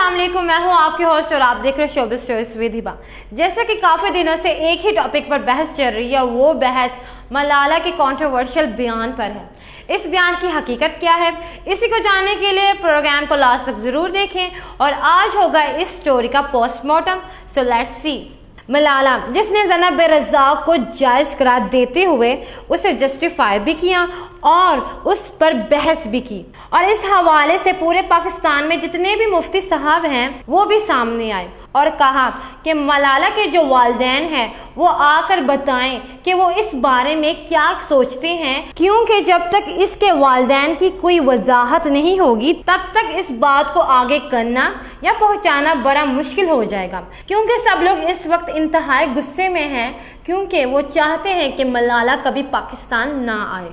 अस्सलाम वालेकुम, मैं हूं आपके होस्ट और आप देख रहे हैं शोबिज़ स्टोरीज विद हिबा। जैसे कि काफ़ी दिनों से एक ही टॉपिक पर बहस चल रही है, वो बहस मलाला के कंट्रोवर्शियल बयान पर है। इस बयान की हकीकत क्या है, इसी को जानने के लिए प्रोग्राम को लास्ट तक ज़रूर देखें और आज होगा इस स्टोरी का postmortem. So let's see. Malala, जिसने ज़ैनब रज़ाक को जायज़ करार देते हुए उसे जस्टिफाई भी किया और उस पर बहस भी की, और इस हवाले से पूरे पाकिस्तान में जितने भी मुफ्ती साहब हैं वो भी सामने आए और कहा कि मलाला के जो वालिदैन हैं वो आकर बताएं कि वो इस बारे में क्या सोचते हैं, क्योंकि जब तक इसके वालिदैन की कोई वजाहत नहीं होगी तब तक इस बात को आगे करना या पहुंचाना बड़ा मुश्किल हो जाएगा। क्योंकि सब लोग इस वक्त इंतहाई गुस्से में हैं, क्योंकि वो चाहते हैं कि मलाला कभी पाकिस्तान ना आए।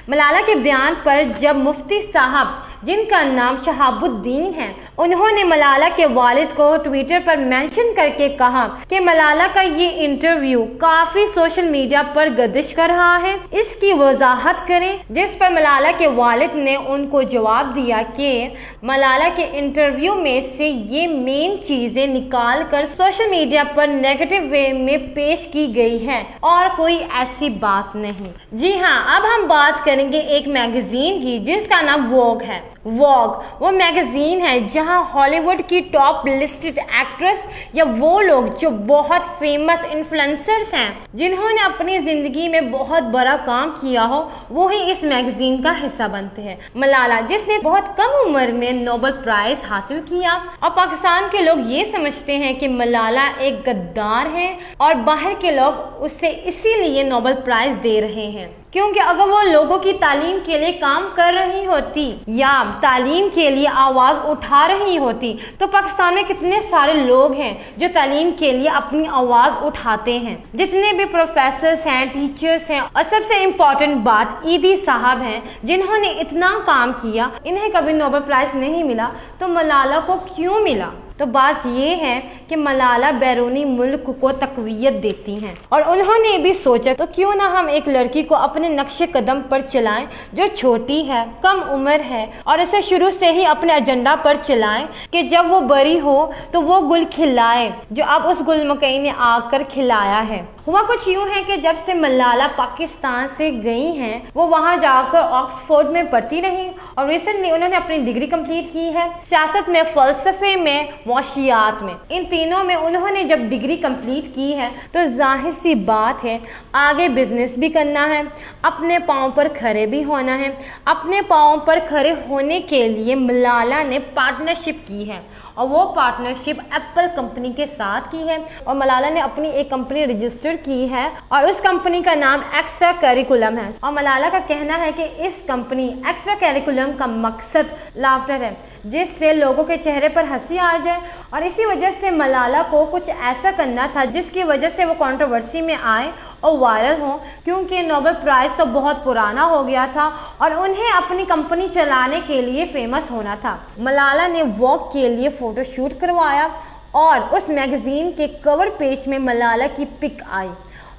मलाला के बयान पर जब मुफ्ती साहब, जिनका नाम शहाबुद्दीन है, उन्होंने मलाला के वालिद को ट्विटर पर मेंशन करके कहा कि मलाला का ये इंटरव्यू काफ़ी सोशल मीडिया पर गर्दिश कर रहा है, इसकी वजाहत करें। जिस पर मलाला के वालिद ने उनको जवाब दिया कि मलाला के इंटरव्यू में से ये मेन चीज़ें निकाल कर सोशल मीडिया पर नेगेटिव वे में पेश की गई है और कोई ऐसी बात नहीं। जी हाँ, अब हम बात करेंगे एक मैगजीन की जिसका नाम वोग है। वोग वो मैगजीन है जहां हॉलीवुड की टॉप लिस्टेड एक्ट्रेस या वो लोग जो बहुत फेमस इन्फ्लुएंसर्स हैं, जिन्होंने अपनी ज़िंदगी में बहुत बड़ा काम किया हो, वो ही इस मैगजीन का हिस्सा बनते हैं। मलाला, जिसने बहुत कम उम्र में नोबेल प्राइज़ हासिल किया, और पाकिस्तान के लोग ये समझते हैं कि मलाला एक गद्दार है और बाहर के लोग उसे इसीलिए नोबेल प्राइज़ दे रहे हैं, क्योंकि अगर वो लोगों की तालीम के लिए काम कर रही होती या तालीम के लिए आवाज़ उठा रही होती तो पाकिस्तान में कितने सारे लोग हैं जो तालीम के लिए अपनी आवाज़ उठाते हैं। जितने भी प्रोफेसर्स हैं, टीचर्स हैं, और सबसे इम्पॉर्टेंट बात ईदी साहब हैं, जिन्होंने इतना काम किया, इन्हें कभी नोबेल प्राइज़ नहीं मिला तो मलाला को क्यों मिला? तो बात ये है कि मलाला बैरूनी मुल्क को तकवीयत देती हैं और उन्होंने भी सोचा तो क्यों ना हम एक लड़की को अपने नक्शे कदम पर चलाएं जो छोटी है, कम उम्र है, और इसे शुरू से ही अपने एजेंडा पर चलाएं कि जब वो बड़ी हो तो वो गुल खिलाए जो अब उस गुल मकई ने आकर खिलाया है। हुआ कुछ यूँ है कि जब से मलाला पाकिस्तान से गई हैं वो वहाँ जाकर ऑक्सफोर्ड में पढ़ती रही और रिसेंटली उन्होंने अपनी डिग्री कंप्लीट की है सियासत में, फ़लसफ़े में, मौशियात में। इन तीनों में उन्होंने जब डिग्री कंप्लीट की है तो जाहिर सी बात है आगे बिजनेस भी करना है, अपने पाँव पर खड़े भी होना है। अपने पाँव पर खड़े होने के लिए मलाला ने पार्टनरशिप की है और वो पार्टनरशिप एप्पल कंपनी के साथ की है और मलाला ने अपनी एक कंपनी रजिस्टर की है और उस कंपनी का नाम एक्स्ट्रा करिकुलम है। और मलाला का कहना है कि इस कंपनी एक्स्ट्रा करिकुलम का मकसद लाफ्टर है, जिससे लोगों के चेहरे पर हंसी आ जाए, और इसी वजह से मलाला को कुछ ऐसा करना था जिसकी वजह से वो कंट्रोवर्सी में आए और वायरल हो, क्योंकि नोबेल प्राइज़ तो बहुत पुराना हो गया था और उन्हें अपनी कंपनी चलाने के लिए फेमस होना था। मलाला ने वॉक के लिए फ़ोटोशूट करवाया और उस मैगज़ीन के कवर पेज में मलाला की पिक आई,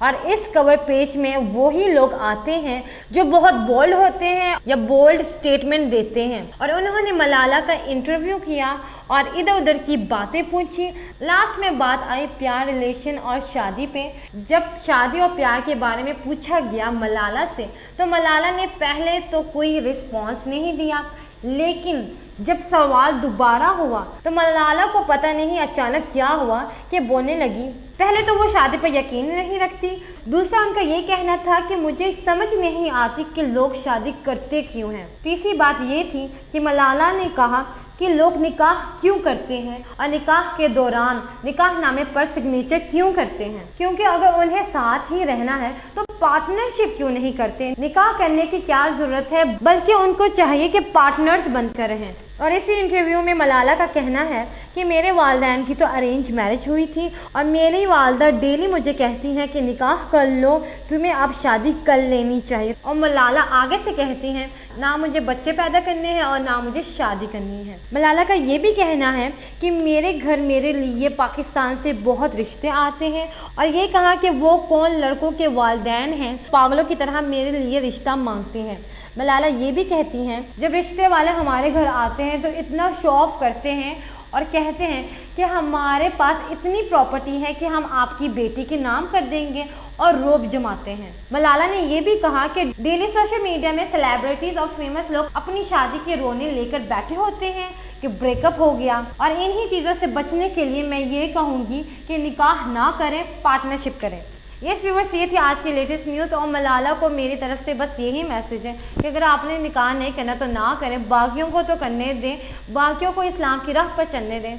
और इस कवर पेज में वही लोग आते हैं जो बहुत बोल्ड होते हैं या बोल्ड स्टेटमेंट देते हैं, और उन्होंने मलाला का इंटरव्यू किया और इधर उधर की बातें पूछी। लास्ट में बात आई प्यार, रिलेशन और शादी पे। जब शादी और प्यार के बारे में पूछा गया मलाला से तो मलाला ने पहले तो कोई रिस्पॉन्स नहीं दिया, लेकिन जब सवाल दोबारा हुआ तो मलाला को पता नहीं अचानक क्या हुआ कि बोलने लगी। पहले तो वो शादी पर यकीन नहीं रखती, दूसरा उनका ये कहना था कि मुझे समझ नहीं आती कि लोग शादी करते क्यों हैं। तीसरी बात ये थी कि मलाला ने कहा कि लोग निकाह क्यों करते हैं और निकाह के दौरान निकाहनामे पर सिग्नेचर क्यों करते हैं, क्योंकि अगर उन्हें साथ ही रहना है तो पार्टनरशिप क्यों नहीं करते। निकाह करने की क्या ज़रूरत है, बल्कि उनको चाहिए कि पार्टनर्स बनकर रहें। और इसी इंटरव्यू में मलाला का कहना है कि मेरे वालिदैन की तो अरेंज मैरिज हुई थी और मेरी वालदा डेली मुझे कहती हैं कि निकाह कर लो, तुम्हें अब शादी कर लेनी चाहिए। और मलाला आगे से कहती हैं ना मुझे बच्चे पैदा करने हैं और ना मुझे शादी करनी है। मलाला का ये भी कहना है कि मेरे घर मेरे लिए पाकिस्तान से बहुत रिश्ते आते हैं, और ये कहा कि वो कौन लड़कों के वालिदैन हैं पागलों की तरह मेरे लिए रिश्ता मांगते हैं। मलाला ये भी कहती हैं जब रिश्ते वाले हमारे घर आते हैं तो इतना शो ऑफ करते हैं और कहते हैं कि हमारे पास इतनी प्रॉपर्टी है कि हम आपकी बेटी के नाम कर देंगे, और रोब जमाते हैं। मलाला ने ये भी कहा कि डेली सोशल मीडिया में सेलिब्रिटीज और फेमस लोग अपनी शादी के रोने लेकर बैठे होते हैं कि ब्रेकअप हो गया, और इन्हीं चीज़ों से बचने के लिए मैं ये कहूँगी कि निकाह ना करें, पार्टनरशिप करें। यस व्यूअर्स, ये थी आज की लेटेस्ट न्यूज़, और मलाला को मेरी तरफ से बस यही मैसेज है कि अगर आपने निकाह नहीं करना तो ना करें, बाकियों को तो करने दें, बाकियों को इस्लाम की राह पर चलने दें।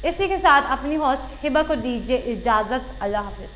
इसी के साथ अपनी होस्ट हिबा को दीजिए इजाज़त। अल्लाह हाफिज़।